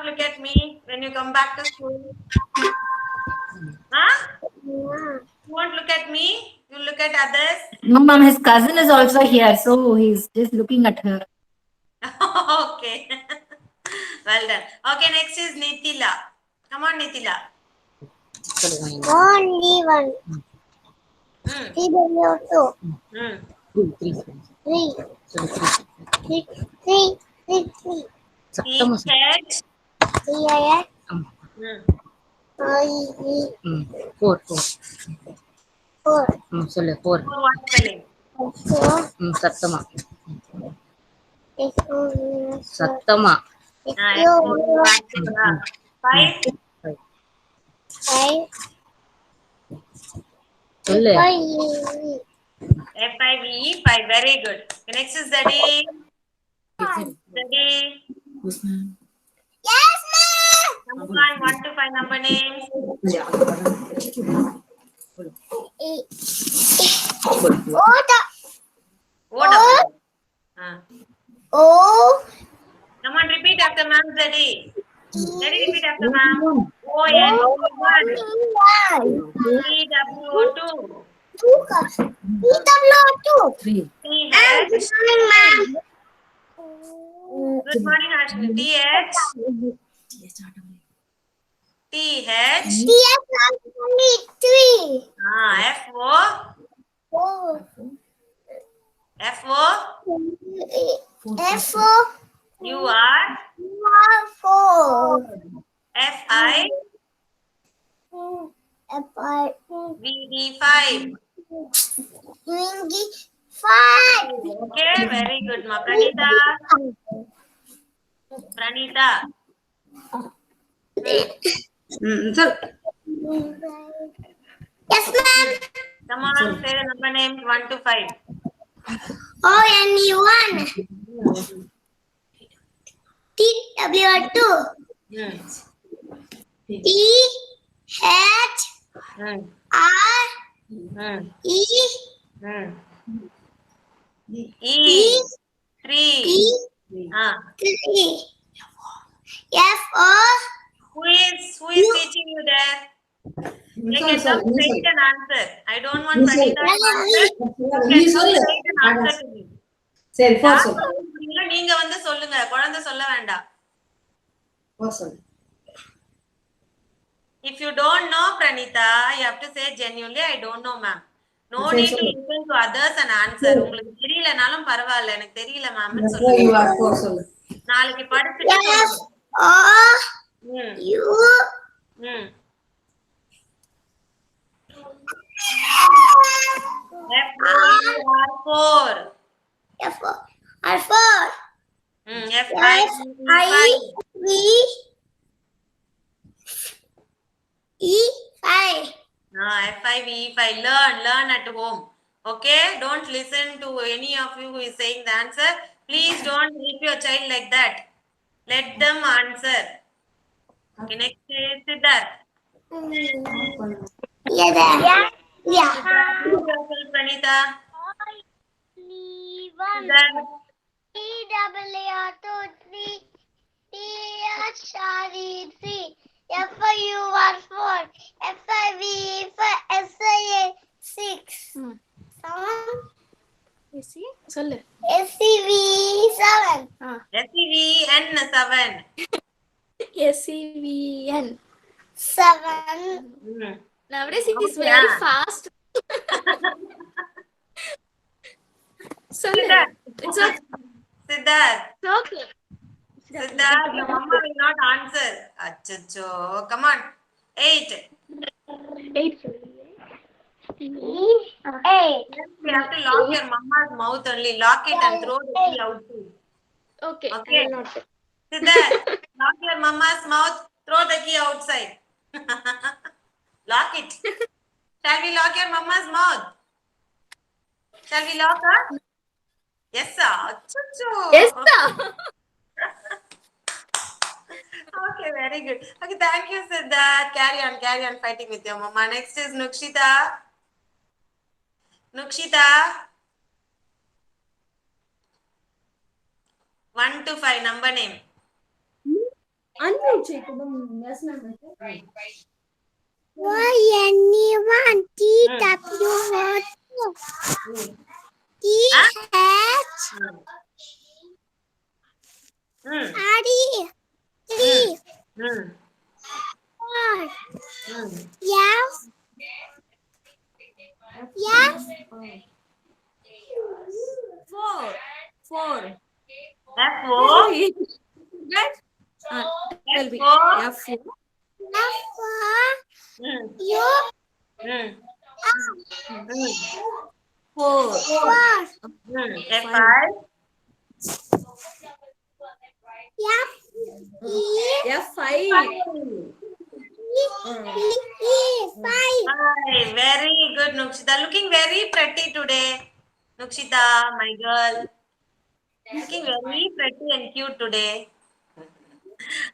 look at me when you come back to school? Huh? You won't look at me? You look at others? No, ma'am, his cousin is also here, so he's just looking at her. Okay. Well done. Okay, next is Nitila. Come on, Nitila. Only one. Hmm. TW2. Hmm. Three. T-H. TIX. Hmm. Four. Four. சொல்லு four. For what spelling? Four. சத்தமா சத்தமா. Five. சொல்லு F-I-V-E. Five. Very good. Okay, next is Daddy. Daddy. Yes, ma'am. Number 1 to 5 number names. What up? O. Come on, repeat after ma'am, Daddy. Daddy, repeat after ma'am. O-N-E-1. T-W-O-2. TW2. T-H. Ma'am. Good morning, Ashmi. T-H. T-H. only three. F-O. Four. F-O. F-O. U-R. Four. F-I. F-I. V-E-5. Five. Okay, very good, ma. Pranita. Pranita. Yes, ma'am. Come on, say the number names 1 to 5. O-N-E-1. TW2. Hmm. T-H-R-E. Hmm. E. 3. Three. F-O. Who is teaching you there? They can come straight and answer. I don't want Pranita to answer. You can come straight and answer to me. சரி four யார் சொல்லு சொல்றீங்களோ நீங்க வந்து சொல்லுங்க, குழந்தை சொல்ல வேண்டாம். four சொல்லு If you don't know, Pranita, you have to say genuinely, I don't know, ma'am. No need to listen to others and answer. உங்களுக்கு தெரியலனாலும் பரவாயில்ல, எனக்கு தெரியல மேம்னு சொல்லுங்க. you are four சொல்லு நாளைக்கு படிச்சுட்டு சொல்லுங்க. U. ம். F-O-U-R-4. F-4. F-I-V-E-5. F-I-V-E-5. Learn at home. Okay? Don't listen to any of you who is saying the answer. Please don't help your child like that. Let them answer. Okay, next is Siddharth. Yeah. Introduce yourself, Pranita. Siddharth. T-W-2-3. T-H-R-E-3. F-I-U-R-4. F-I-V-E-5. S-I-A-6. சொல்லு S-C-V-7. S-E-V-N-7. SEVN. 7. Nowadays it is Okay, very fast. சொல்லு it's okay. Siddharth. It's okay. Siddharth, your mama will not answer. Achacho. Come on. 8. 8 8. You have to lock your mama's mouth only. Lock it and throw the key outside. Okay. Okay. Siddharth, lock your mama's mouth. Throw the key outside. Lock it. Shall we lock your mama's mouth? Shall we lock her? Yes, sir. Achacho. Yes sir. Okay, very good. Okay, thank you, Siddharth. Carry on fighting with your mama. Next is Nukshita. Nukshita. 1 to 5 number name. Unmute చేయకుండా yes ma'am అయితే. anyone Huh? TW Hmm. three Hmm. four Hmm. yes yes 4 F-O. Right? Tell me. F-O. F Hmm. U Hmm. Hmm. 4 Hmm. F-I. F5 Hi, very good, Nukshita. Looking very pretty today. Nukshita, my girl. Looking very pretty and cute today.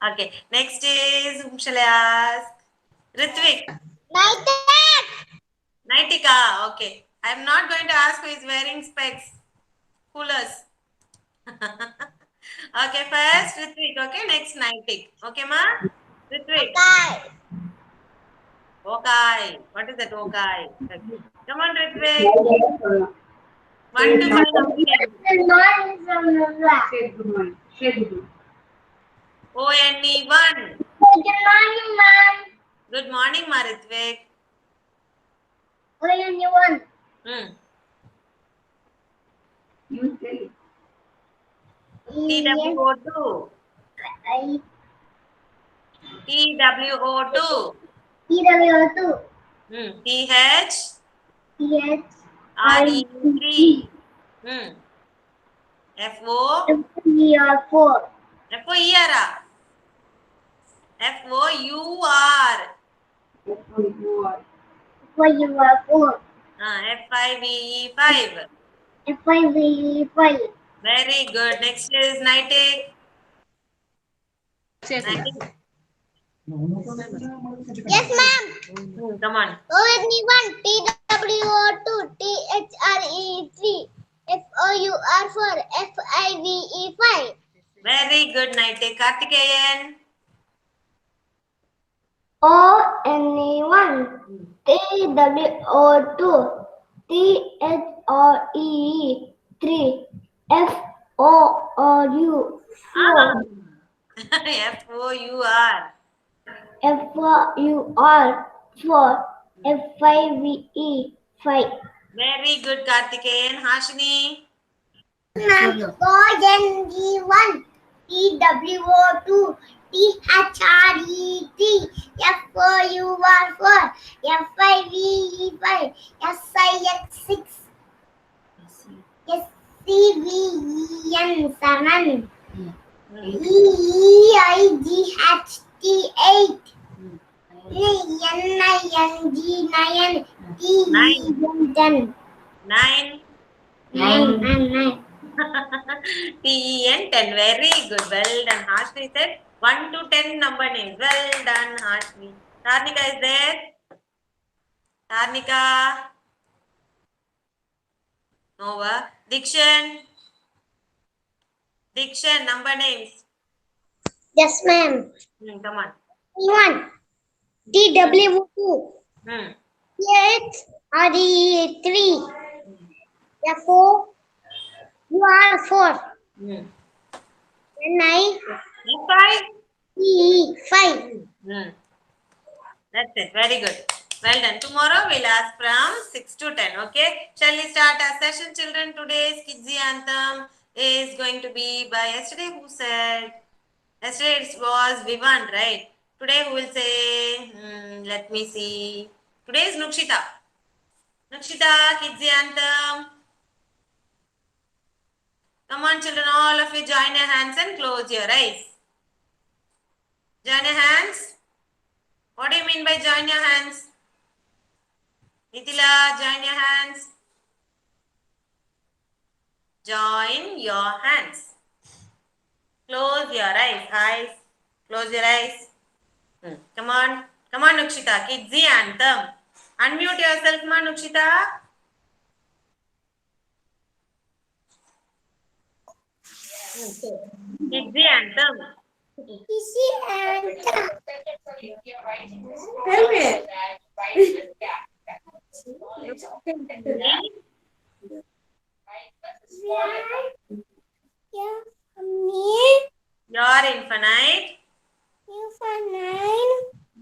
Okay, next is whom shall I ask? Ritvik. Naitika. Okay. I'm not going to ask who is wearing specs. Coolers. Okay, first Ritvik. Okay, next Naitik. Okay, ma? Ritvik. Okay. What is that okay? Okay. Come on, Ritvik. 1 to 5 numbers. Say good morning. Say good morning. O-N-E 1. Good morning, ma'am. Good morning, ma Ritvik. Anyone Hmm. You say it. TWO2. TWO2. TW2 Hmm. TH. TH RE3. Hmm. FO. FO4 FOER. FOUR. F-O-U-R. FO4 F5VE5. F5V5 Very good. Next is Nightic. Nightic. Yes, ma'am. Come on. ONE1 TWO2 THRE3 FOUR4 FIVE5 Very good, Nightic. Kartikeyan. ONE1 TWO2 THRE3 FORU4 FOUR. FOUR4 FIVE5 Very good, Kartikeyan. Hashini. ONG1 TWO2 THRE3 FOUR4 FIVE5 SIX6 SCVEN7 EEIGHT8 NING9 TEN10 9. 9 TEN10. Very good. Well done. Hashni said 1 to 10 number names. Well done, Hashni. Tarnika is there? Tarnika. Nova. Dikshan. Dikshan, number names. Yes, ma'am. Come on. 1 TW2 Hmm. THRE3 FOUR4 Hmm. NICE5 Hmm. That's it. Very good. Well done. Tomorrow we'll ask from 6 to 10. Okay. Shall we start our session, children? Today's Kidzi Anthem is going to be by yesterday. Who said? Yesterday it was Vivan, right? Today who will say? Let me see. Today is Nukshita. Nukshita, Kidzi Anthem. Come on, children. All of you join your hands and close your eyes. Join your hands. What do you mean by join your hands? Nitila, join your hands. Join your hands. Close your eyes. Eyes. Close your eyes. Come on. Come on, Nukshita. Kidzi Anthem. Unmute yourself, ma, Nukshita. Kidzi Anthem. Kidzi Help me. You're infinite.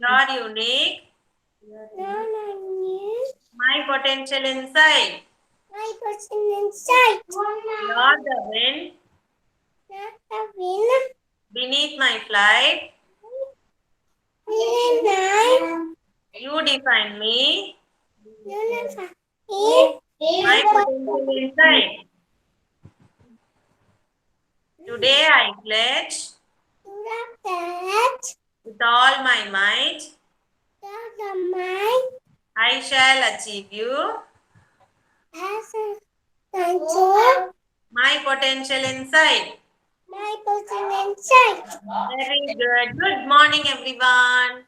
You're unique. My potential inside. You're the wind beneath my flight. You define me. My potential inside. Today I pledge with all my might. I shall achieve you. My potential inside. Very good. Good morning, everyone.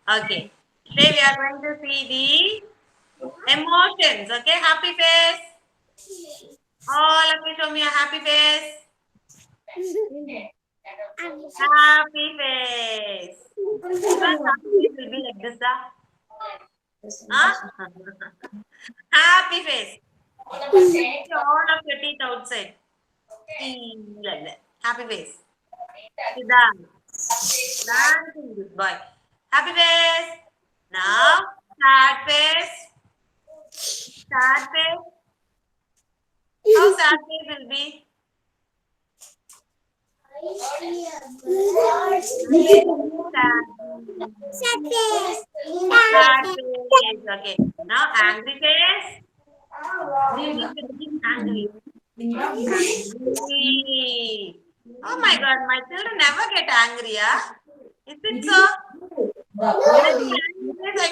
Okay. Today we are going to see the emotions. Okay, happy face. All of you show me a happy face. Happy face. Everyone's happy face will be like this, huh? Happy face. Take all of your teeth outside. Like that. Happy face. Sit down. Dancing, good boy. Happy face. Now, sad face. Sad face. How sad face will be? Sad face. Okay. Now, angry face. Angry. Oh my God, my children never get angry, yeah? Is it so? I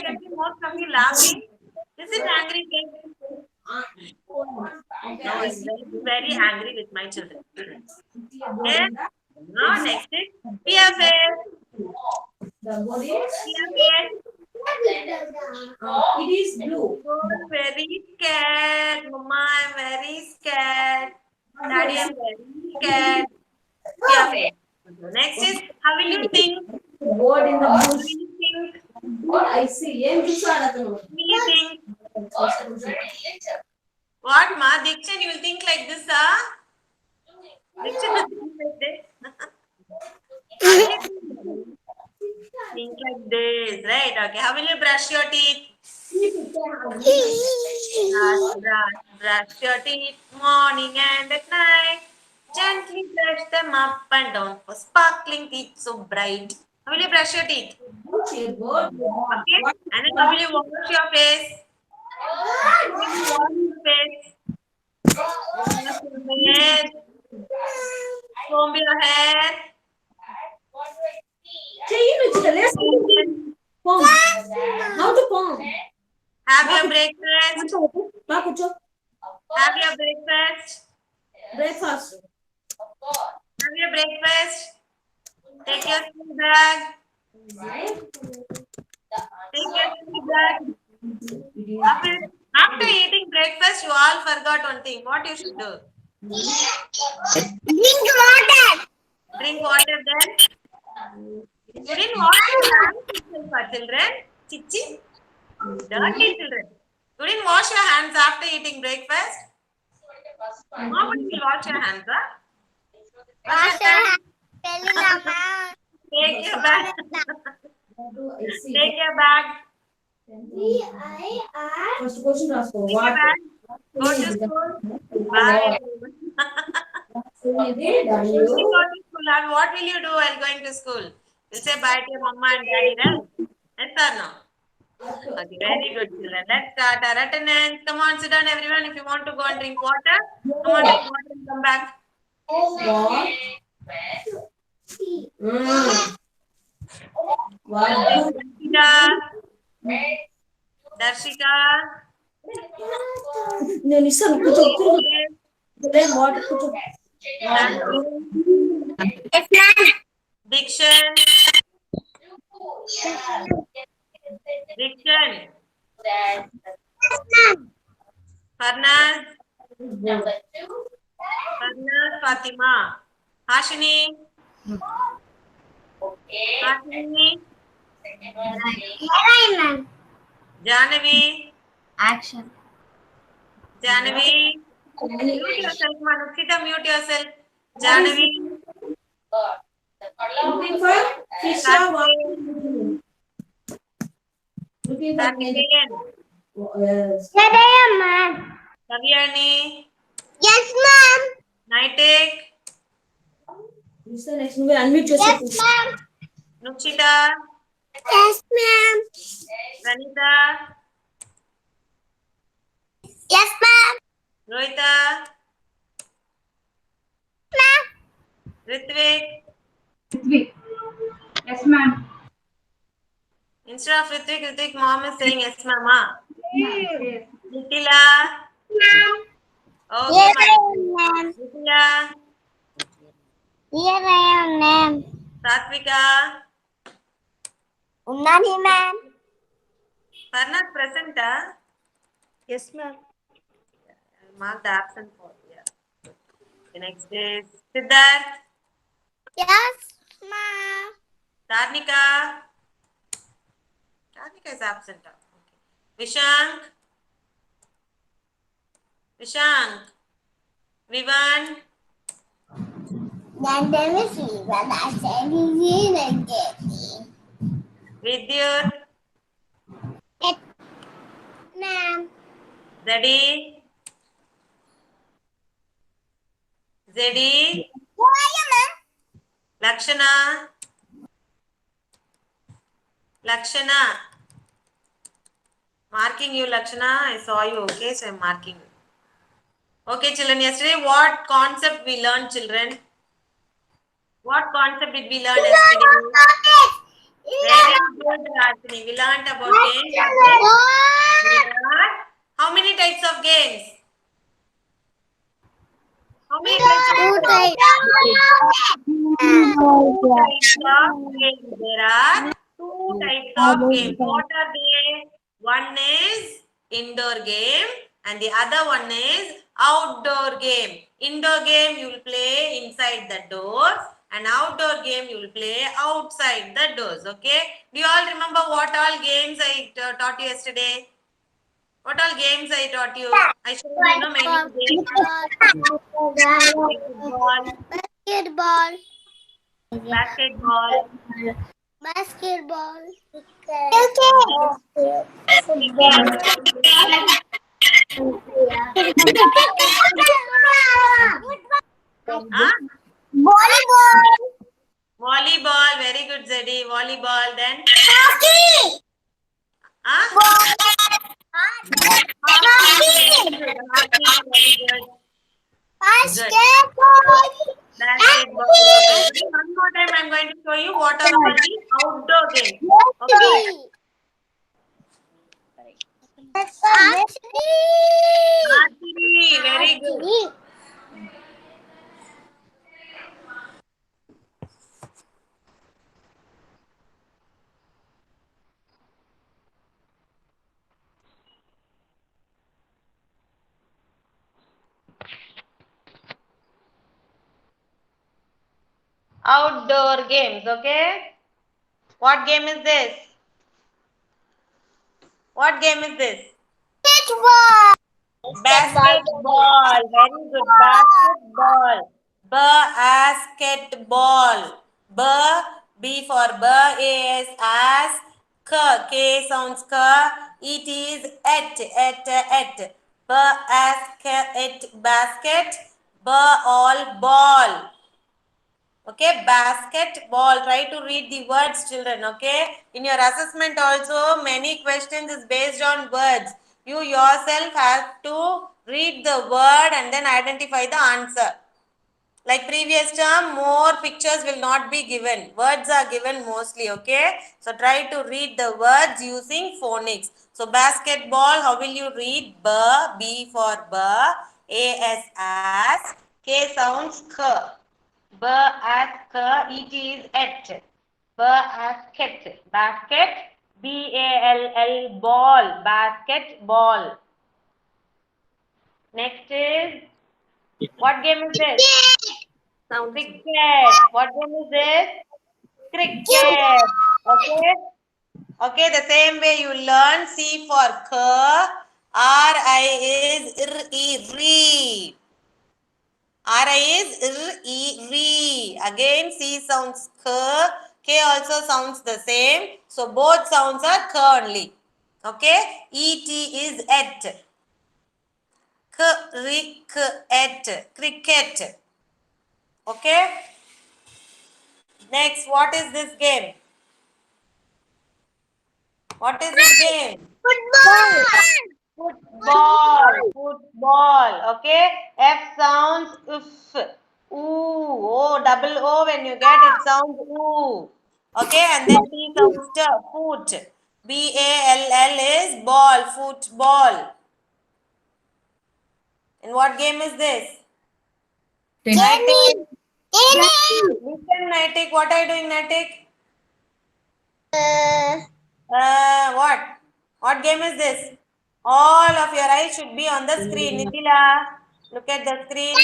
can see most of you laughing. Is it angry face? No, I'm very angry with my children. Okay. Now next is fear face. Fear face. It is blue. I'm very scared. Mama, I'm very scared. Daddy, I'm very scared. Fear face. Next is how will you think? Word in the How bush. will you think? What I see. Em Will you think? What, Ma? Dikshan, you will think like this, huh? Dikshan will think like this. Think like this, right? Okay. How will you brush your teeth? Brush your teeth morning and at night. Gently brush them up and down for sparkling teeth so bright. How will you brush your teeth? Okay. And then how will you wash your face? How will you wash your face? Wash your face. Comb your hair. Palm. How to palm? Have your breakfast. Have your breakfast. Breakfast. Have your breakfast. Take your school bag. Take your school bag. After eating breakfast, you all forgot one thing. What you should do? Drink water then. You didn't wash your hands, children. Chichi. Dirty children. You didn't wash your hands after eating breakfast? Nobody will wash your hands, huh? Wash your hands. Take your bag. Take your bag. First question ask for Take your what? bag. Go to school. Bye. When you go to school, and what will you do while going to school? You say bye to your mama and daddy, right? Yes or no? Okay, very good, children. Let's start our attendance. Come on, sit down, everyone. If you want to go and drink water, come on, drink water and come back. What? What? Darshika. No, listen. Then what? Dikshan. Dikshan. Farnaz. Farnaz Fatima. Hashini. Hashini. Narayanan. Janavi. Action. Janavi. Mute yourself, Manukita. Mute yourself. Janavi. Looking for Fisha. Karthikeyan. Looking for Karthikeyan. Yes. Narayanan. Kavyani. Yes, ma'am. Naitek. Who's the next movie? Unmute yourself. Yes, ma'am. Nukshita. Yes, ma'am. Pranita. Yes, ma'am. Rohita. Ritvik. Ritvik. Yes, ma'am. Instead of Ritvik, mom is saying yes, mama. Yes. Nikila. Okay, Here my I am, ma'am. Nikila. Here I am, ma'am. Satvika. Unnani, ma'am. Farnaz present, huh? Yes, ma'am. Mark the absent for yeah. The next is Siddharth. Yes, ma'am. Tarnika. Tarnika is absent. Huh? Okay. Vishank. Vishank. Vivan. Then let me see what I said is again. Vidyut. Ma'am. Zedi. Zedi. Who are you, ma'am? Lakshana. Lakshana. Marking you, Lakshana. I saw you. Okay, so I'm marking you. Okay, children. Yesterday, what concept we learned, children? What concept did we learn yesterday? Very good, Rajini. We learned about games. We learned how many types of games? How many types of games? Two types of games. There are two types of games. What are they? One is indoor game and the other one is outdoor game. Indoor game you will play inside the doors and outdoor game you will play outside the doors. Okay? Do you all remember what all games I taught you yesterday? What all games I taught you? I showed you know many games. Basketball, Basketball. basketball, Basketball. cricket, huh? Volleyball. Volleyball, very good, Zedi. Volleyball, then Hockey. huh? Hockey. Hockey, very good. Basketball. Basketball. Okay. One more time, I'm going to show you what are all the outdoor games. Okay. Archery, very good. Outdoor games, okay? What game is this? What game is this? Basketball. Very good. Basketball. Basketball. B for A is as. K sounds K. It is at. Basket. All ball. Okay, basketball. Try to read the words, children. Okay, in your assessment also many questions is based on words. You yourself have to read the word and then identify the answer. Like previous term, more pictures will not be given. Words are given mostly. Okay, so try to read the words using phonics. So basketball, how will you read? B for as. K sounds K. It is at. Basket. B-A-L-L, ball, basketball. Next is, what game is this? Cricket. What game is this? Cricket. Okay. Okay, the same way you learn. C for K. R-I is R-E, R-I is R-E. Again, C sounds K. K also sounds the same. So, both sounds are K only. Okay. E-T is et. Cricket. Cricket. Okay. Next, what is this game? What is this game? Football. Football. Okay. F sounds if. Ooh. O, double O, when you get it sounds ooh. Okay. And then T sounds T. Foot. B-A-L-L is ball. Football. And what game is this? Nitik. Listen, Nitik. What are you doing, Nitik? What? What game is this? All of your eyes should be on the screen. Nitila, look at the screen.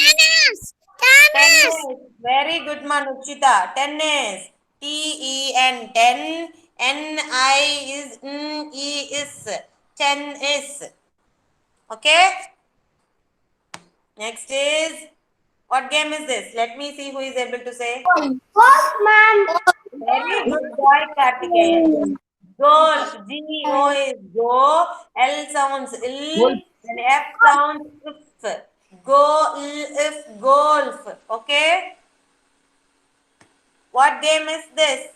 Tennis. Very good, Manuchita. Tennis. T-E-N. Ten. N-I is N-E-is. Tennis. Okay? Next is, what game is this? Let me see who is able to say. Very good boy, Kartikeyan. Golf. G-O is go. L sounds ill. And F sounds if. Go, if, golf. Okay? What game is this?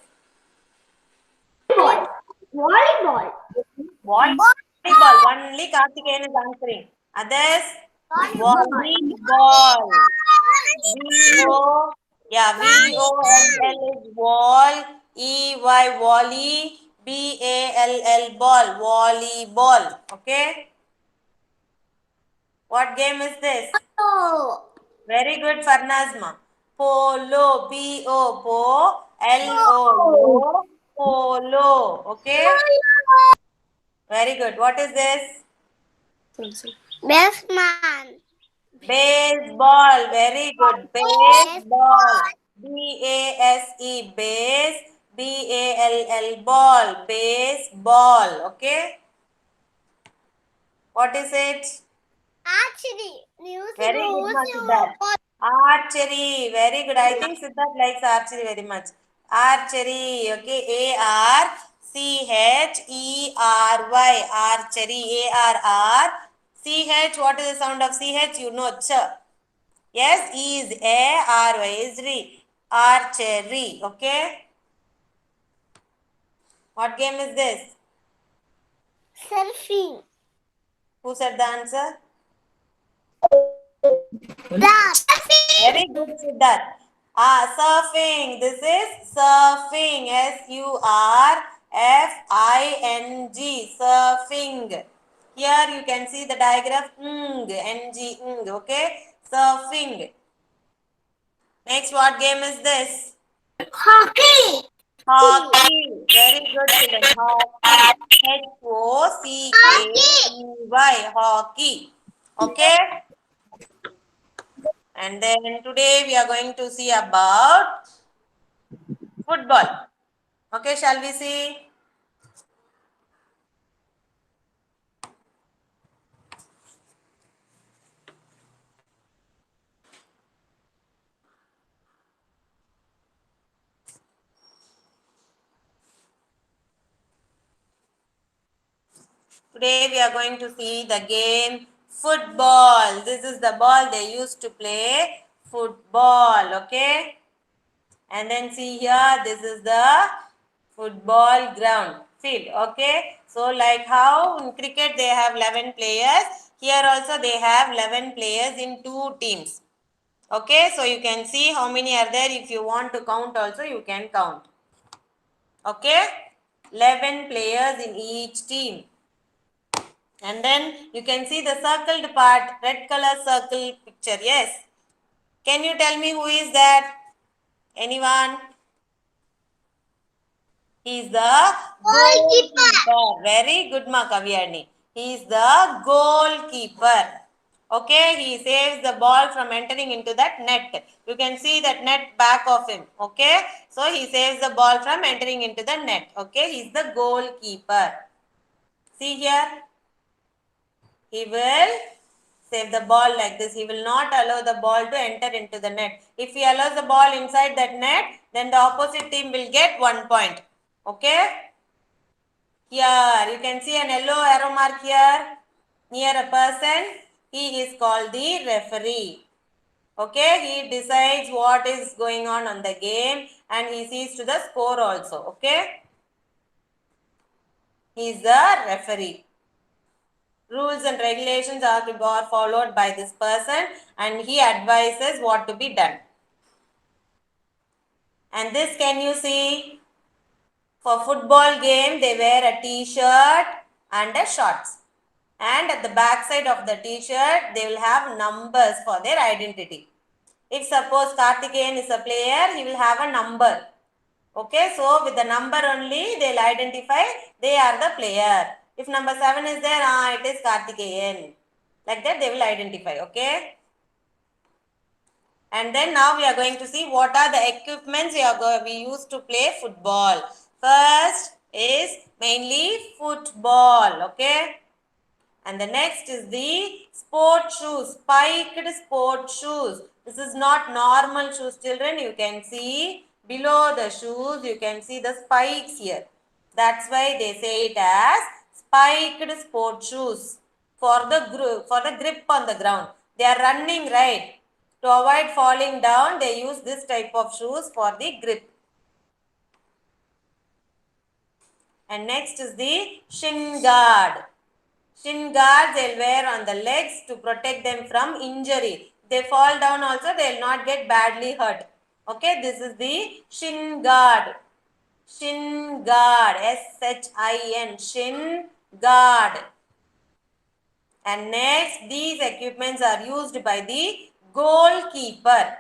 Volleyball. Volleyball. Only Kartikeyan is answering. Others? Volleyball. V-O. Yeah, V-O-L-L is wall. E-Y, volley. B-A-L-L, ball. Volleyball. Okay? What game is this? Very good, Farnazma. Polo. P-O, po. L-O, polo. Okay? Very good. What is this? Batsman. Baseball. Very good. Baseball. B-A-S-E. Base. B-A-L-L. Ball. Baseball. Okay? What is it? Archery. Very good, Siddharth. Archery. Very good. I think Siddharth likes archery very much. Archery. Okay. A-R-C-H-E-R-Y. Archery. A-R-R. C-H. What is the sound of C-H? You know. Ch. Yes. E is A. R-Y is re. Archery. Okay. What game is this? Surfing. Who said the answer? Very good, Siddharth. Surfing. This is surfing. S-U-R-F-I-N-G. Surfing. Here you can see the diagram. N-G. Okay. Surfing. Next, what game is this? Hockey. Hockey. Very good, children. Hockey. H-O-C-K-E-Y. Hockey. Okay. And then today we are going to see about football. Okay, shall we see? Today we are going to see the game football. This is the ball they used to play football. Okay. And then see here, this is the football ground field. Okay. So like how in cricket they have 11 players. Here also they have 11 players in 2 teams. Okay. So you can see how many are there. If you want to count also, you can count. Okay. 11 players in each team. And then you can see the circled part, red color circle picture. Yes. Can you tell me who is that? Anyone? He is the goalkeeper. Very good, Ma Kavyani. He is the goalkeeper. Okay, he saves the ball from entering into that net. You can see that net back of him. Okay, so he saves the ball from entering into the net. Okay, he is the goalkeeper. See here, he will save the ball like this. He will not allow the ball to enter into the net. If he allows the ball inside that net, then the opposite team will get 1 point. Okay. Here, you can see an yellow arrow mark here near a person. He is called the referee. Okay, he decides what is going on the game and he sees to the score also. Okay, he is the referee. Rules and regulations are followed by this person and he advises what to be done. And this, can you see? For football game, they wear a t-shirt and a shorts. And at the back side of the t-shirt, they will have numbers for their identity. If suppose Karthikeyan is a player, he will have a number. Okay, so with the number only, they will identify they are the player. If number 7 is there, it is Karthikeyan. Like that, they will identify. Okay. And then now we are going to see what are the equipments we use to play football. First is mainly football. Okay. And the next is the sport shoes, spiked sport shoes. This is not normal shoes, children. You can see below the shoes, you can see the spikes here. That's why they say it as spiked sport shoes for the grip on the ground. They are running, right? To avoid falling down, they use this type of shoes for the grip. And next is the shin guard. Shin guard they'll wear on the legs to protect them from injury. If they fall down also, they'll not get badly hurt. Okay, this is the shin guard. Shin guard, S-H-I-N, shin guard. And next, these equipments are used by the goalkeeper.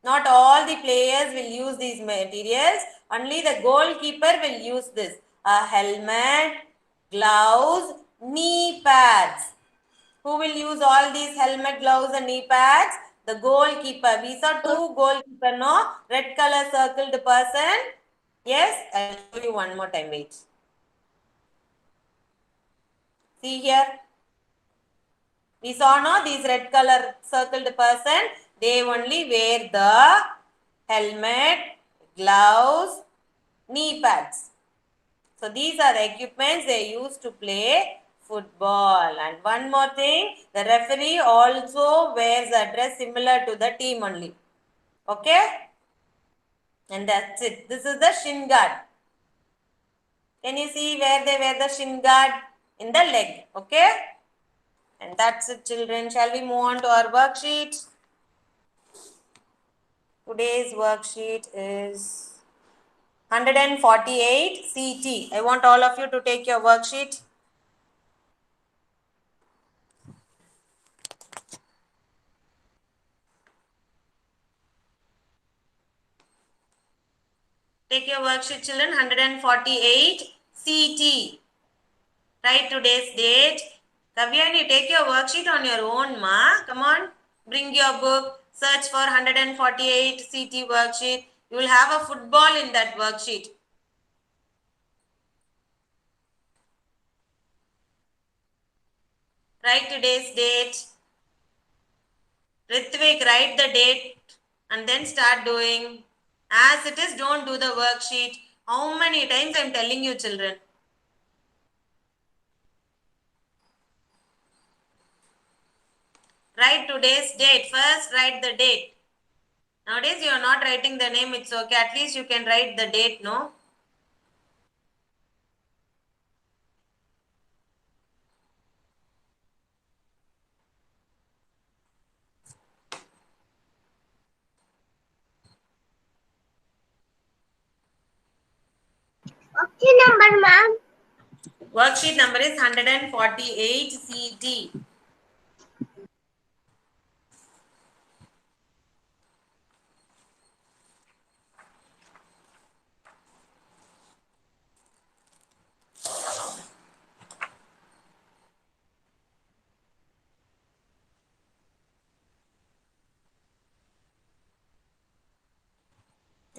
Not all the players will use these materials. Only the goalkeeper will use this. A helmet, gloves, knee pads. Who will use all these helmet, gloves and knee pads? The goalkeeper. We saw 2 goalkeeper, no? Red color circled person. Yes, I will show you one more time. Wait. See here. We saw no these red color circled person. They only wear the helmet, gloves, knee pads. So these are the equipments they use to play football. And one more thing, the referee also wears a dress similar to the team only. Okay? And that's it. This is the shin guard. Can you see where they wear the shin guard? In the leg. Okay? And that's it, children. Shall we move on to our worksheet? Today's worksheet is 148 CT. I want all of you to take your worksheet. Take your worksheet, children. 148 CT. Write today's date. Kavyani, take your worksheet on your own, ma. Come on. Bring your book. Search for 148 CT worksheet. You will have a football in that worksheet. Write today's date. Ritvik, write the date and then start doing. As it is, don't do the worksheet. How many times I am telling you, children? Write today's date. First, write the date. Nowadays, you are not writing the name. It's okay. At least you can write the date, no? Okay, number, ma'am. Worksheet number is 148 CT.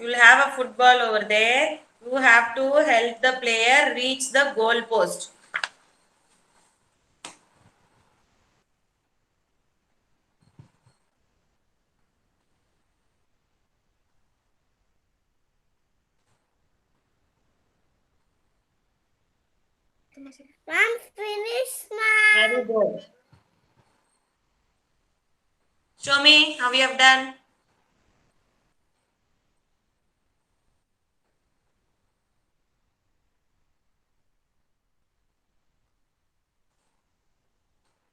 You'll have a football over there. You have to help the player reach the goal post. Mom, finish, Mom. Very good. Show me how you have done.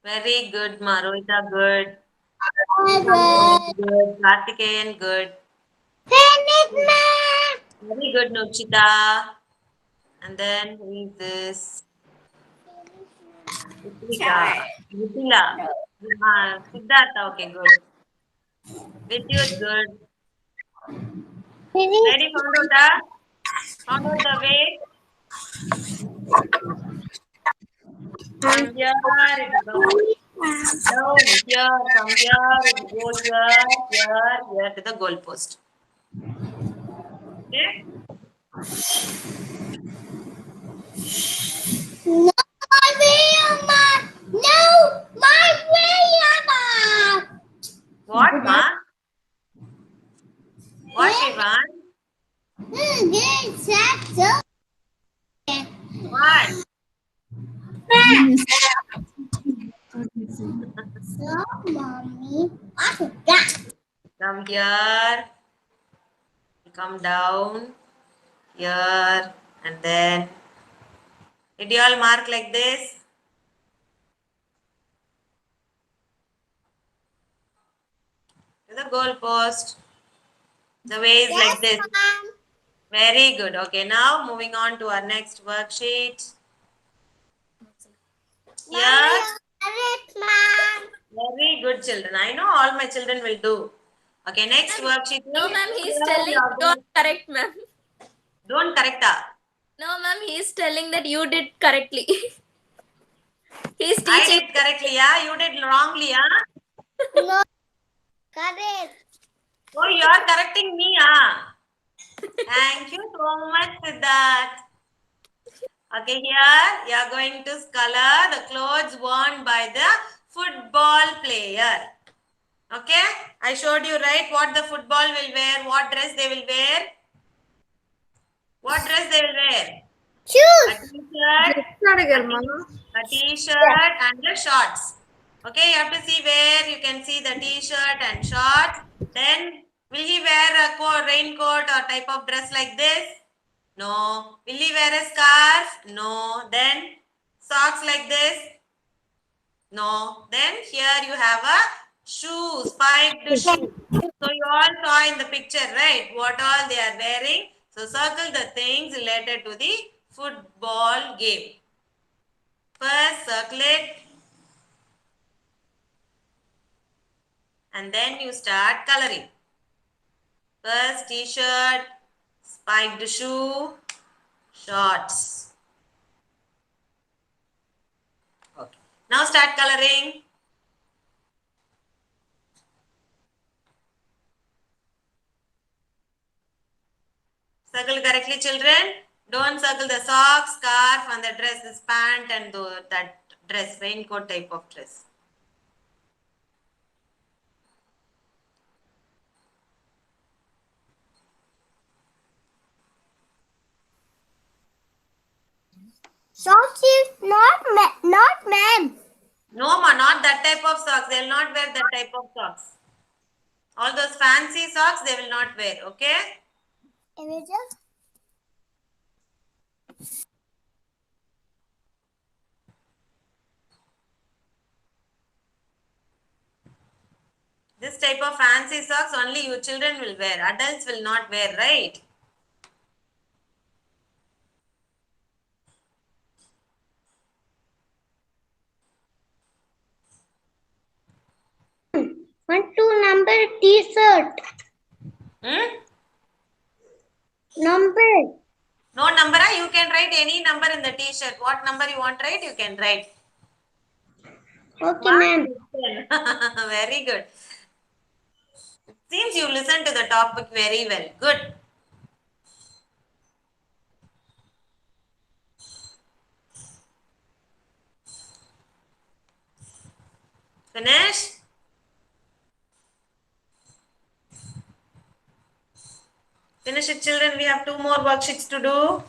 Very good, Maroita. Good. Good. Kartikeyan. Good. Finish, Mom. Very good, Nukshita. And then who is this? Vipila. Siddhartha. Okay, good. Vidyut. Good. Finish. Ready, found out? Found out the way? From here it goes down here, from here it goes here to the goal post. Okay? No, my way, Mom. No, my way, Mom. What, Ma? What, Ivan? Good, so. What? So, Mommy, what is that? From here, come down here, and then did you all mark like this? To the goal post. The way is like this. Mom. Very good. Okay, now moving on to our next worksheet. Here, Mom. very good children. I know all my children will do. Okay, next worksheet. No, ma'am, he's Here telling we are don't going- correct, ma'am. Don't correct her. No, ma'am, he's telling that you did correctly. He's I teaching. did correctly, yeah? You did wrongly, yeah? No. Correct. Oh, you are correcting me, ah? Thank you so much, Siddharth. Okay, here you are going to color the clothes worn by the football player. Okay, I showed you, right, what the football will wear, what dress they will wear. What dress they will wear? Choose. A t-shirt and the shorts. Okay, you have to see where you can see the t-shirt and shorts. Then will he wear a raincoat or type of dress like this? No. Will he wear a scarf? No. Then socks like this? No. Then here you have a shoe, spiked shoe. So you all saw in the picture, right? What all they are wearing. So circle the things related to the football game. First circle it. And then you start coloring. First t-shirt, spiked shoe, shorts. Okay. Now start coloring. Circle correctly, children. Don't circle the socks, scarf, and the dress, this pant, and that dress, raincoat type of dress. Socks is not man. No, ma, not that type of socks. They will not wear that type of socks. All those fancy socks, they will not wear. Okay? Eraser. This type of fancy socks only you children will wear. Adults will not wear, right? Want to number t-shirt. Number. No number, you can write any number in the t-shirt. What number you want to write, you can write. Okay, ma'am. Very good. Seems you listen to the topic very well. Good. Finish? Finish it, children. We have 2 more worksheets to do.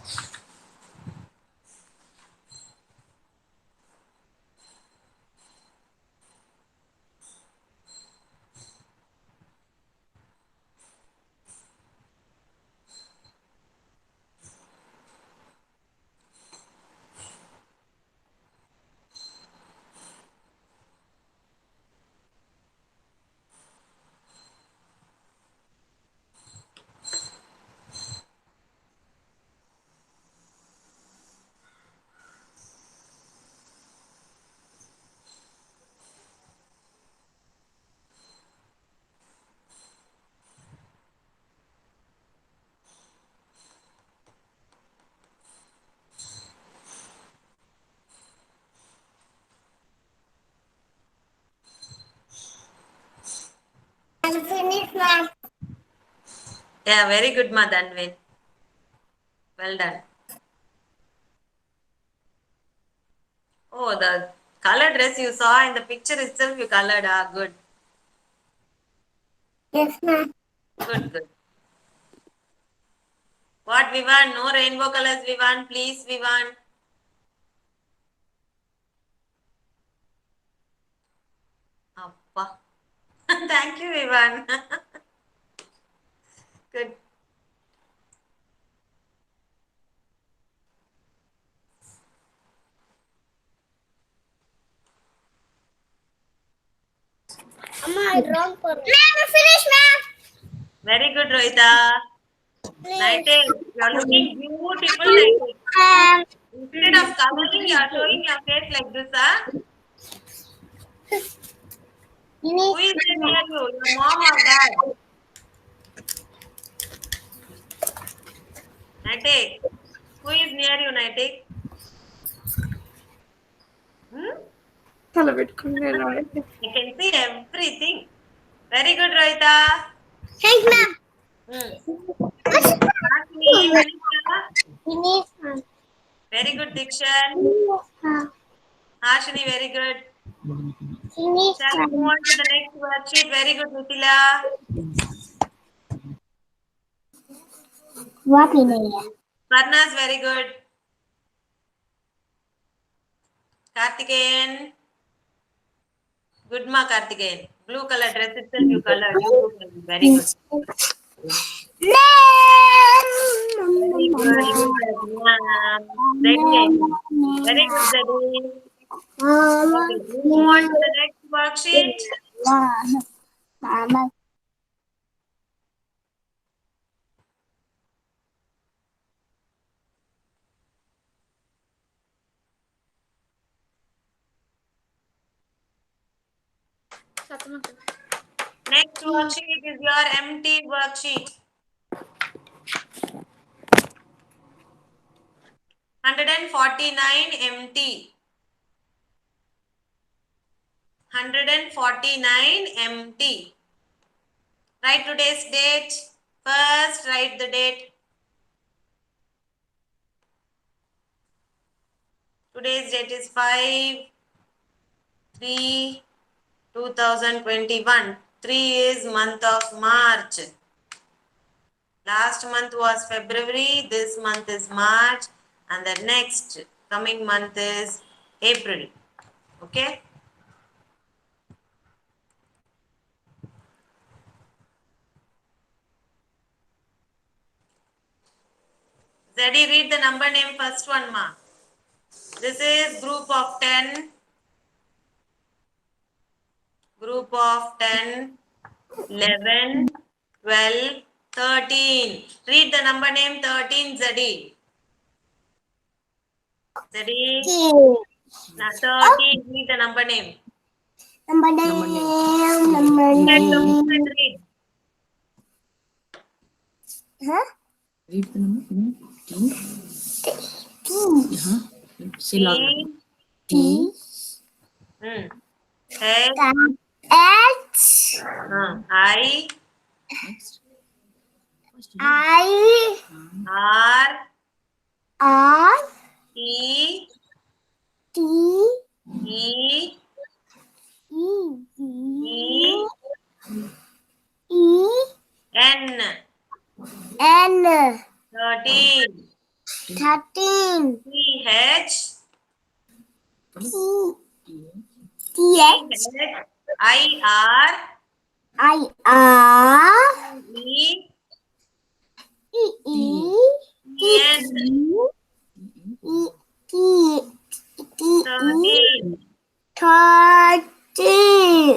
I'm finished, ma'am. Yeah, very good, Madanvin. Well done. Oh, the color dress you saw in the picture itself, you colored. Ah, good. Yes, ma'am. Good, good. What, Vivan? No rainbow colors, Vivan. Please, Vivan. Appa. Thank you, Vivan. Good. Ma'am, I'm finished, ma'am. Very good, Rohita. Night, you are looking beautiful, Night. Um, Instead of coloring, you are showing your face like this, huh? Who is near you? Your mom or dad? Night, who is near you, Night? Hmm? I can see everything. Very good, Rohita. thanks, ma'am. Ashwini, Manisha. Finished, ma'am. Very good, Dikshan. Ashwini, very good. Finished, Shall we move on to the next worksheet? Very good, Mithila. What in it? Varna's very good. Karthikeyan. Good ma Karthikeyan. Blue color dress itself you colored. You do very good. Very good. Zeddy. Very good, Zeddy. Okay, move on to the next worksheet. Mama. Next worksheet is your empty worksheet. 149 empty. 149 empty. Write today's date. First, write the date. Today's date is 5/3/2021. 3 is month of March. Last month was February. This month is March. And the next coming month is April. Okay? Zeddy, read the number name first one, ma. This is group of 10. Group of 10, 11, 12, 13. Read the number name 13, Zeddy. Zeddy. Now 13, read the number name. Number Get the book and read. Huh? Read the number. Say loud. T. H, H I, Next. I R, R T, T E, E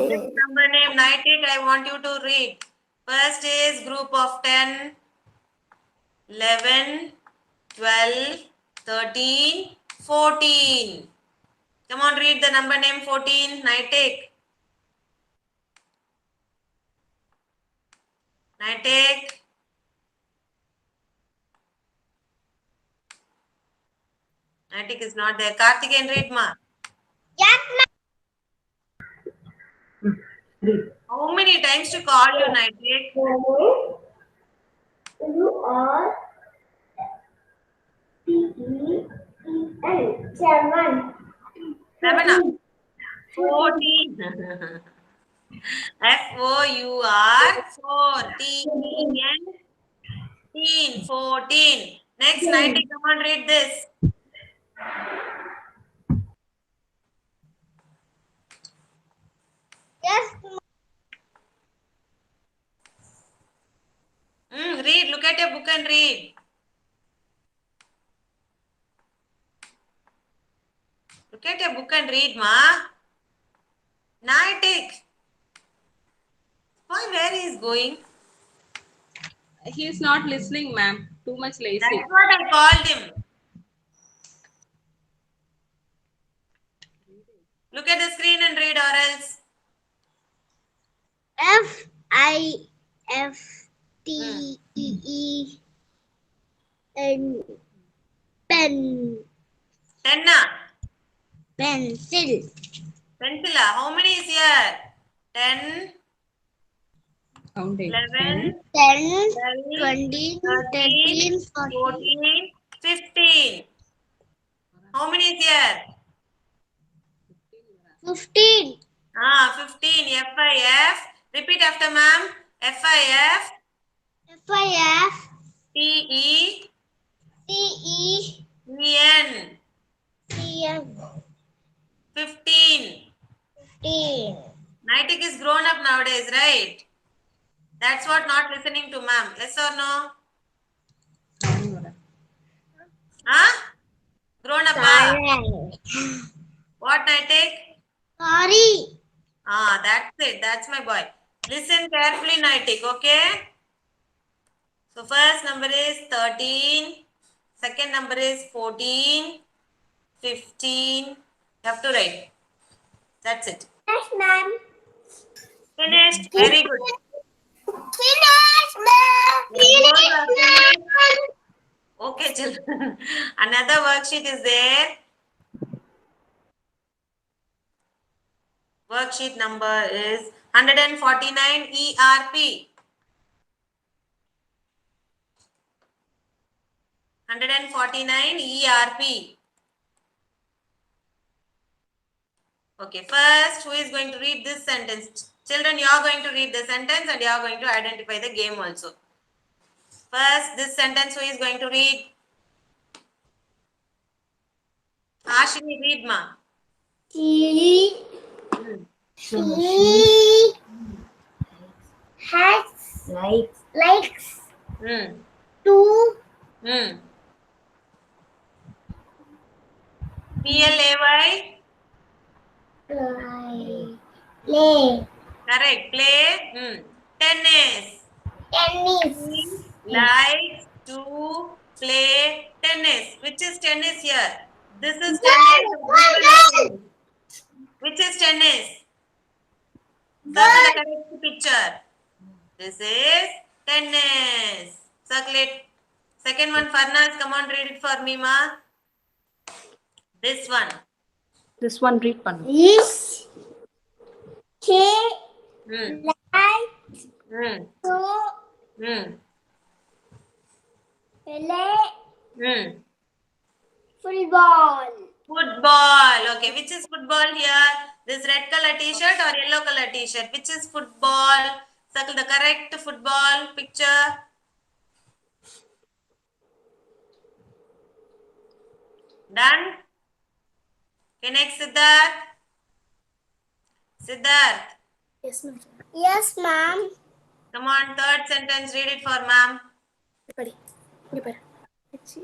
Next number name, Nightic, I want you to read. First is group of 10, 11, 12, 13, 14. Come on, read the number name 14, Nightic. Nightic. Nightic is not there. Karthikeyan, read ma. Read. How many times to call you, Nightic? Seven. 7. 14. F-O-U-R 14. 14. Next, Nightic, come on, read this. Yes. Read. Look at your book and read. Look at your book and read, ma. Nightic. Why, where he is going? He is not listening, ma'am. Too much lazy. That's what I called him. Look at the screen and read, or else. F-I-F-T-E-N. Pen. Tenna. Pencil. Pencil. How many is here? 10, Counting. 11, 10, 12, 20, 13, 13, 14. 14, 15. How many is here? 15. 15. F-I-F. Repeat after ma'am. F-I-F. F-I-F. T-E. T-E. E-N. C-M. 15. 15. Nightic is grown up nowadays, right? That's what not listening to ma'am. Yes or no? Grown up. What, Nightic? Sorry. That's it. That's my boy. Listen carefully, Nightic, okay? So first number is 13. Second number is 14. 15. You have to write. That's it. Yes, ma'am. Finished. Very good. Finish, ma'am. Both are finished. Okay, children. Another worksheet is there. Worksheet number is 149 ERP. 149 ERP. Okay, first, who is going to read this sentence? Children, you are going to read the sentence and you are going to identify the game also. First, this sentence, who is going to read? Ashini, read ma. He has likes Hmm. to Play. play Correct. Play. Tennis. tennis. He likes to play tennis. Which is tennis here? This is tennis. Which is tennis? Circle the correct picture. This is tennis. Circle it. Second one, Farnaz, come on, read it for me, ma. This one. This one read pannu. Is he Hmm. likes Hmm. to Hmm. play Hmm. football? Football. Okay, which is football here? This red color t-shirt or yellow color t-shirt? Which is football? Circle the correct football picture. Done? Okay, next Siddharth. Siddharth, Yes, ma'am. Yes, ma'am. come on, third sentence, read it for ma'am. Padi. Here, padi. See?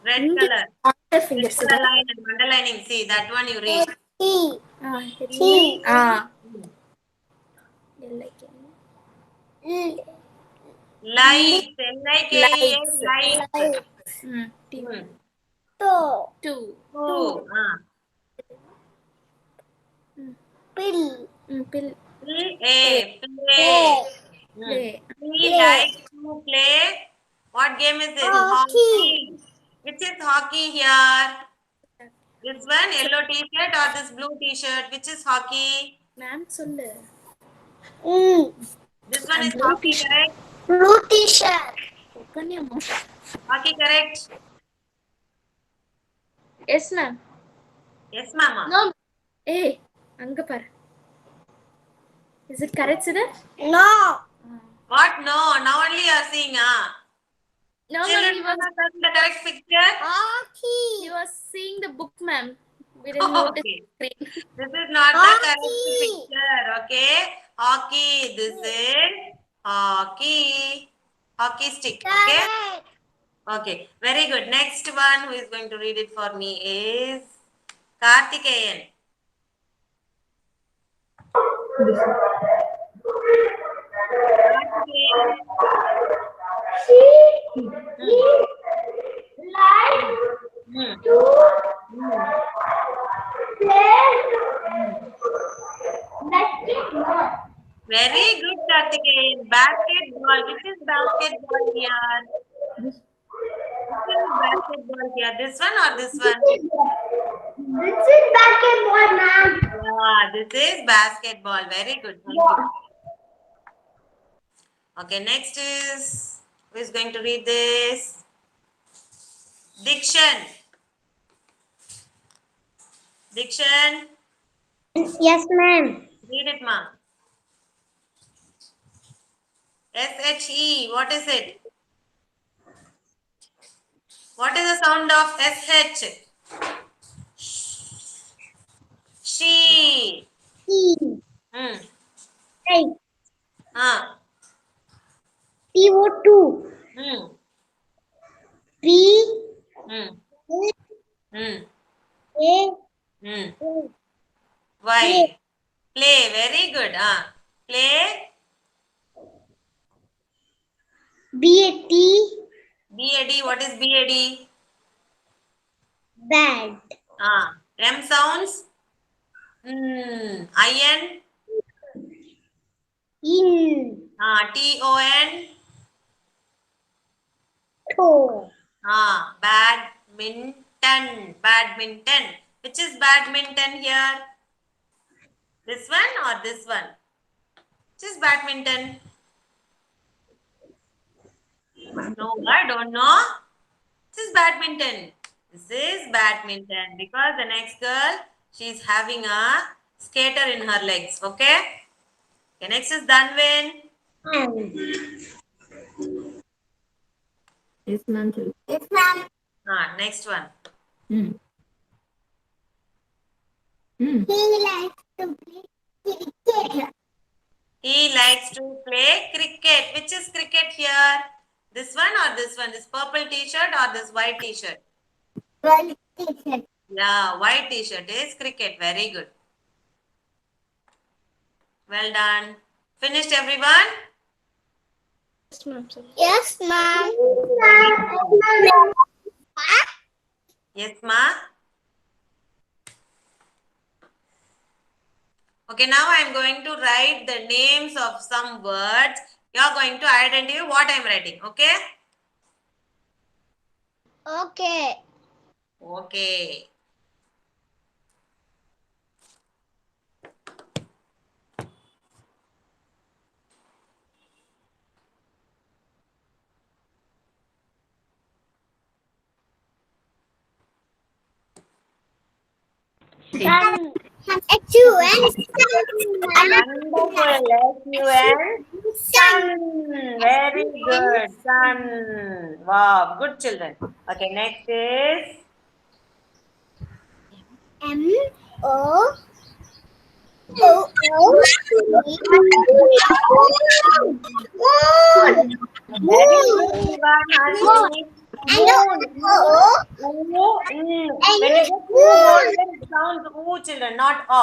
Red Inge color. on the Red fingers. color line and underlining. See, that one you read. T. Ah, T. like L. Lights. L-I-K-E-S. lights. Lights. T. Toe. 2. Two. Pill. Pill. Play. Play. Play. We like to play. What game is this? Hockey. Which is hockey here? This one, yellow t-shirt or this blue t-shirt? Which is hockey? Ma'am, sollu. This one is hockey, correct? Blue t-shirt. Hockey, correct? Yes, ma'am. Yes, mama. No. Hey, anga par. Is it correct, Siddharth? No. What? No. Now only you are seeing, No, Children, he you was have the correct picture. Hockey. seeing the book, ma'am. We didn't notice Okay. the screen. This is not the Hockey. correct picture. Okay. Hockey. This is hockey. Hockey stick. Okay. Correct. Okay. Very good. Next one who is going to read it for me is Karthikeyan. Very good, Karthikeyan. Basketball. Which is basketball here? Which is basketball here? This one or this one? This is basketball, ma'am. Yeah, this is basketball. Very good. Thank you. Okay, next is who is going to read this? Diction. Diction. Yes, ma'am. Read it, ma. S-H-E. What is it? What is the sound of S-H? She. T. Hmm. A. PO2. Hmm. P. Hmm. Hmm. A. Hmm. Why? Play. Very good. Play. B-A-T. B-A-D. What is B-A-D? Bad. M sounds. I-N. In. T-O-N. Toe. Badminton. Badminton. Which is badminton here? This one or this one? Which is badminton? No, I don't know. This is badminton. This is badminton because the next girl, she is having a skater in her legs. Okay? Okay, next is Danvin. Yes, ma'am. Yes, ma'am. Next one. Hmm. He likes to play cricket. He likes to play cricket. Which is cricket here? This one or this one? This purple t-shirt or this white t-shirt? Well, cricket. Yeah, white t-shirt is cricket. Very good. Well done. Finished, everyone? Yes, ma'am. Sorry. Yes, ma'am. Yes, ma. Okay, now I am going to write the names of some words. You are going to identify what I am writing. Okay? Okay. Okay. Sun. S-U-N. Wonderful. S-U-N. Sun. Very good. Sun. Wow. Good children. Okay, next is M O O O Very good, Shivahani. Moon. When you get two words, it sounds oo, children, not a.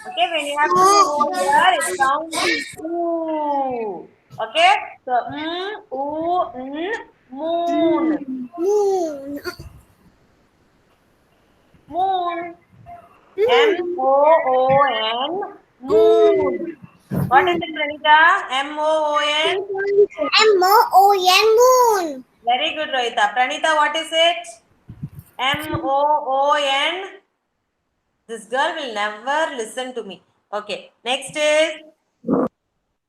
Okay, when you have two words here, it sounds oo. Okay, so moon, Moon. moon, MOON, moon. What is it, Pranita? MOON. Moon. Very good, Rohita. Pranita, what is it? MOON. This girl will never listen to me. Okay, next is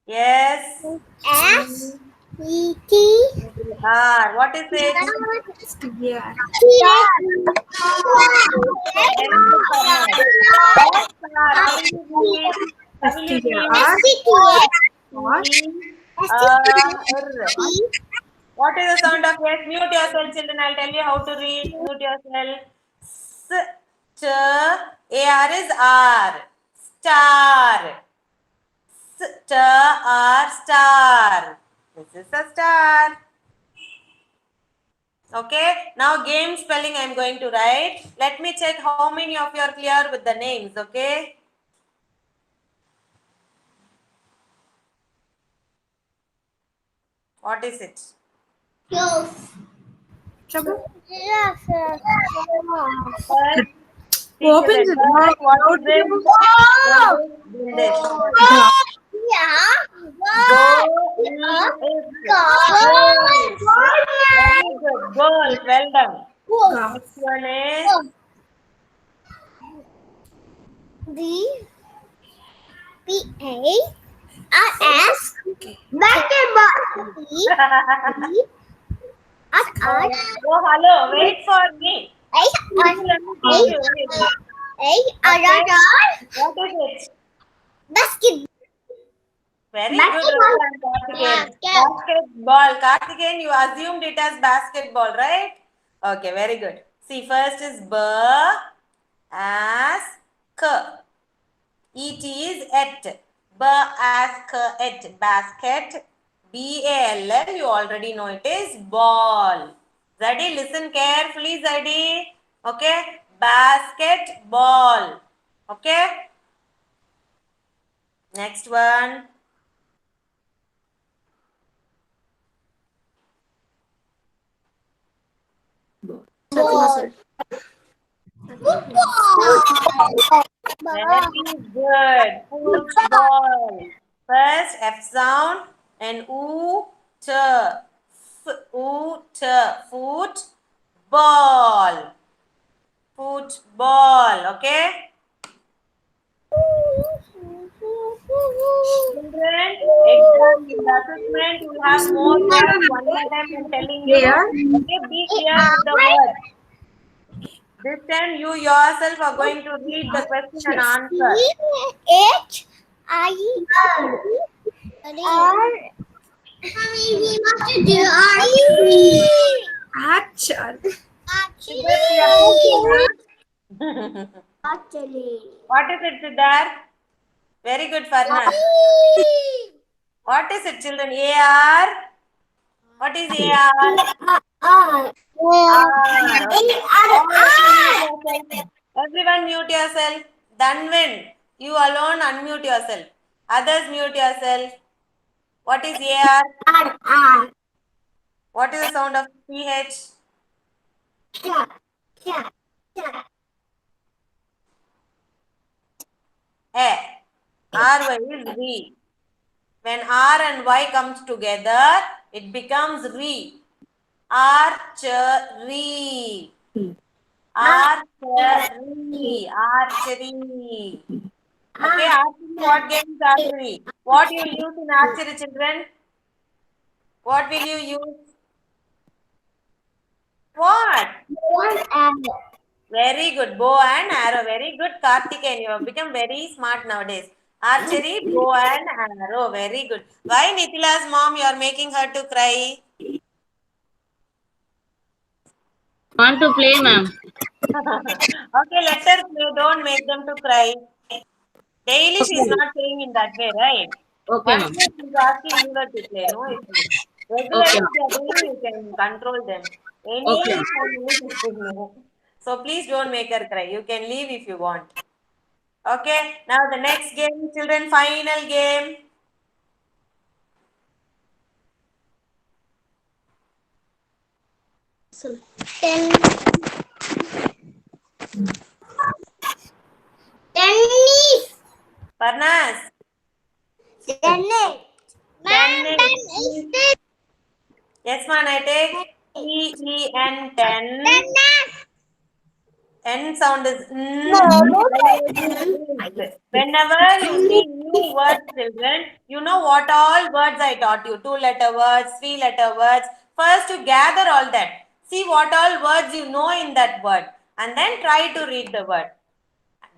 yes. S E T R. What is it? Yeah. Very good, Farhan. Yes, R. How will you read it? How will you read? What is the sound of yes? Mute yourself, children. I'll tell you how to read. Mute yourself. S, ch, AR is R. Star. S, ch, R, star. This is a star. Okay. Now game spelling I am going to write. Let me check how many of you are clear with the names. Okay. What is it? First, Opens it. what is it? Very good. Goal. Well done. Next one is B-A-R-S basketball. Oh, hello. Wait for me. Let me teach you. What is it? Basketball. Very good, Karthikeyan. Basketball. Karthikeyan, you assumed it as basketball, right? Okay, very good. See, first is B as K. ET is et. B as K et. Basket. BALL, you already know it is ball. Zadie, listen carefully, Zadie. Okay? Basketball. Okay? Next one. Very good. Football. First F sound and oo ch. Oo ch. Foot ball. Football. Okay. Children, exam assessment, you have more than one time I'm telling you. Okay, be clear with the word. This time you yourself are going to read the question and answer. What is it, Siddharth? Very good, Farhan. What is it, children? AR? What is AR? Everyone mute yourself. Dhanvin, you alone unmute yourself. Others mute yourself. What is AR? What is the sound of PH? A. RY is re. When R and Y comes together, it becomes re. Archery. Archery. Archery. Okay, archery. What game is archery? What you use in archery, children? What will you use? What? Very good. Bow and arrow. Very good, Karthikeyan. You have become very smart nowadays. Archery, bow and arrow. Very good. Why Nithila's mom, you are making her to cry? Want to play, ma'am? Okay, let her play. Don't make them to cry. Daily she's not playing in that way, right? Okay, Once ma'am. she's asking you to play, no issues. Regularly Okay. they are doing, you can control them. Any Okay. time you can no. So please don't make her cry. You can leave if you want. Okay, now the next game, children, final game. Tennis. Parnas. Tennis. Tennis. Yes, man, I take TEN 10. N sound is Whenever you see new words, children, you know what all words I taught you. 2-letter words, 3-letter words. First, you gather all that. See what all words you know in that word. And then try to read the word.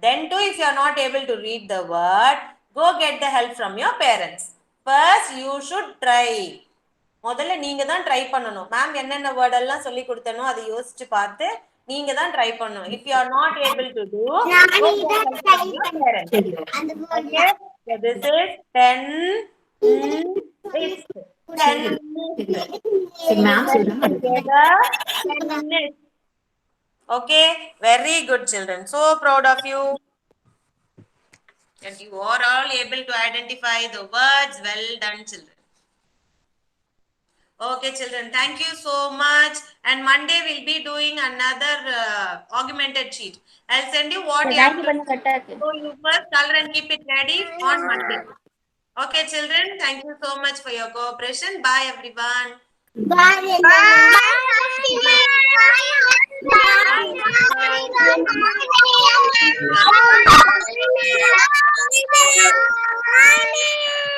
Then too, if you are not able to read the word, go get the help from your parents. First, you should try. முதல்ல நீங்க தான் try பண்ணணும். Ma'am என்னென்ன word எல்லாம் சொல்லி கொடுத்தனோ அதை யோசிச்சு பார்த்து நீங்க தான் ட்ரை பண்ணணும். If you are not able to do, go get help from your parents. Okay? So this is 10. It's 10. Ma'am, Together, 10 minutes. Okay, very good children. So proud of you. And you are all able to identify the words. Well done, children. Okay, children, thank you so much. And Monday we'll be doing another augmented sheet. I'll send you what you have to do. So you first color and keep it ready on Monday. Okay, children, thank you so much for your cooperation. Bye, everyone. Bye. Bye. Bye. Bye. Bye. Bye.